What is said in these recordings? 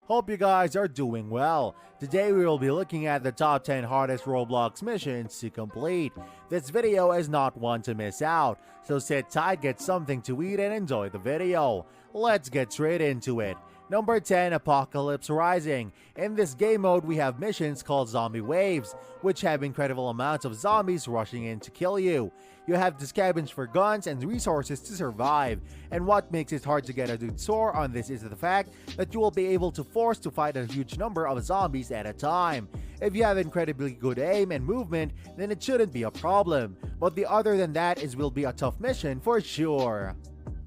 Hope you guys are doing well. Today we will be looking at the top 10 hardest Roblox missions to complete. This video is not one to miss out, so sit tight, get something to eat and enjoy the video. Let's get straight into it. Number 10, Apocalypse Rising. In this game mode, we have missions called Zombie Waves, which have incredible amounts of zombies rushing in to kill you. You have to scavenge for guns and resources to survive, and what makes it hard to get a good score on this is the fact that you will be able to force to fight a huge number of zombies at a time. If you have incredibly good aim and movement, then it shouldn't be a problem, but the other than that will be a tough mission for sure.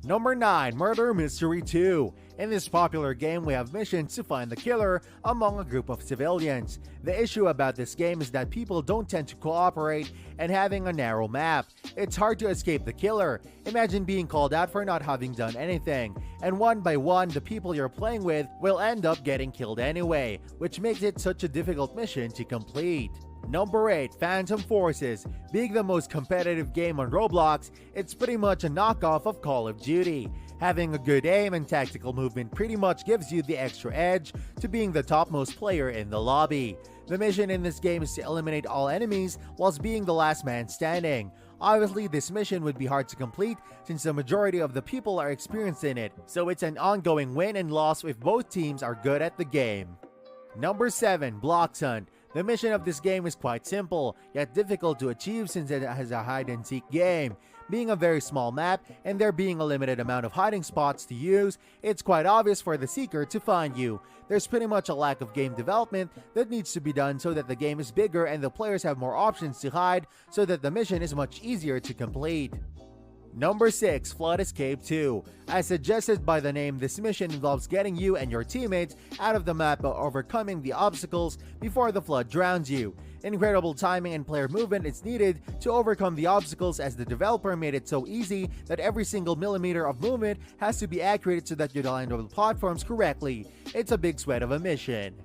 Number 9, Murder Mystery 2. In this popular game, we have missions to find the killer among a group of civilians. The issue about this game is that people don't tend to cooperate and having a narrow map. It's hard to escape the killer. Imagine being called out for not having done anything, and one by one, the people you're playing with will end up getting killed anyway, which makes it such a difficult mission to complete. Number 8, Phantom Forces. Being the most competitive game on Roblox, it's pretty much a knockoff of Call of Duty. Having a good aim and tactical movement pretty much gives you the extra edge to being the topmost player in the lobby. The mission in this game is to eliminate all enemies whilst being the last man standing. Obviously, this mission would be hard to complete since the majority of the people are experienced in it, so it's an ongoing win and loss if both teams are good at the game. Number 7, Blox Hunt. The mission of this game is quite simple, yet difficult to achieve since it has a hide-and-seek game. Being a very small map and there being a limited amount of hiding spots to use, it's quite obvious for the seeker to find you. There's pretty much a lack of game development that needs to be done so that the game is bigger and the players have more options to hide so that the mission is much easier to complete. Number 6, Flood Escape 2. As suggested by the name, this mission involves getting you and your teammates out of the map by overcoming the obstacles before the flood drowns you. Incredible timing and player movement is needed to overcome the obstacles, as the developer made it so easy that every single millimeter of movement has to be accurate so that you land on the platforms correctly. It's a big sweat of a mission.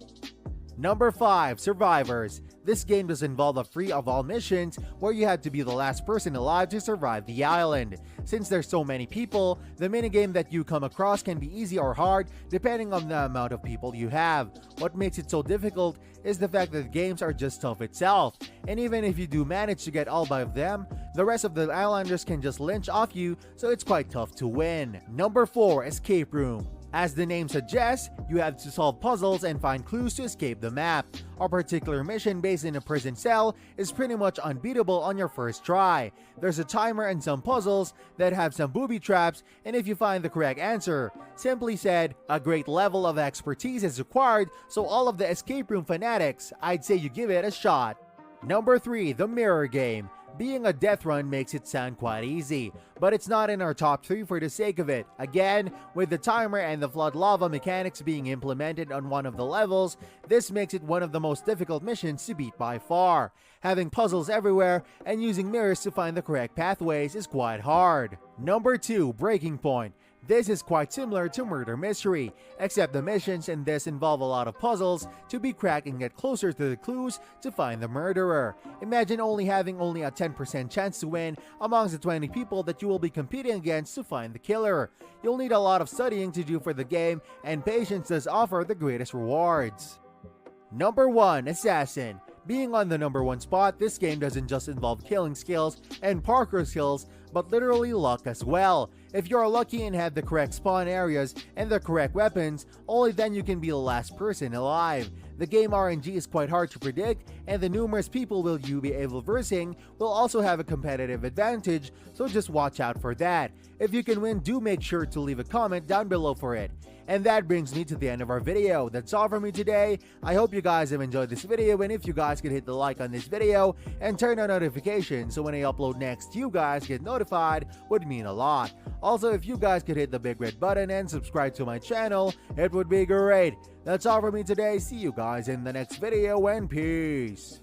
Number 5, Survivors. This game does involve a free-of-all missions where you have to be the last person alive to survive the island. Since there's so many people, the minigame that you come across can be easy or hard depending on the amount of people you have. What makes it so difficult is the fact that the games are just tough itself, and even if you do manage to get all of them, the rest of the islanders can just lynch off you, so it's quite tough to win. Number 4, Escape Room. As the name suggests, you have to solve puzzles and find clues to escape the map. A particular mission based in a prison cell is pretty much unbeatable on your first try. There's a timer and some puzzles that have some booby traps, and if you find the correct answer. Simply said, a great level of expertise is required, so all of the escape room fanatics, I'd say you give it a shot. Number 3, The Mirror Game. Being a death run makes it sound quite easy, but it's not in our top 3 for the sake of it. Again, with the timer and the flood lava mechanics being implemented on one of the levels, this makes it one of the most difficult missions to beat by far. Having puzzles everywhere and using mirrors to find the correct pathways is quite hard. Number 2, Breaking Point. This is quite similar to Murder Mystery, except the missions in this involve a lot of puzzles to be cracked and get closer to the clues to find the murderer. Imagine having only a 10% chance to win amongst the 20 people that you will be competing against to find the killer. You'll need a lot of studying to do for the game, and patience does offer the greatest rewards. Number 1, Assassin. Being on the number 1 spot, this game doesn't just involve killing skills and parkour skills, but literally luck as well. If you're lucky and have the correct spawn areas and the correct weapons, only then you can be the last person alive. The game RNG is quite hard to predict, and the numerous people will you be able versing will also have a competitive advantage, so just watch out for that. If you can win, do make sure to leave a comment down below for it. And that brings me to the end of our video. That's all for me today. I hope you guys have enjoyed this video, and if you guys could hit the like on this video and turn on notifications so when I upload next you guys get notified, would mean a lot. Also, if you guys could hit the big red button and subscribe to my channel, it would be great. That's all for me today. See you guys in the next video, and peace.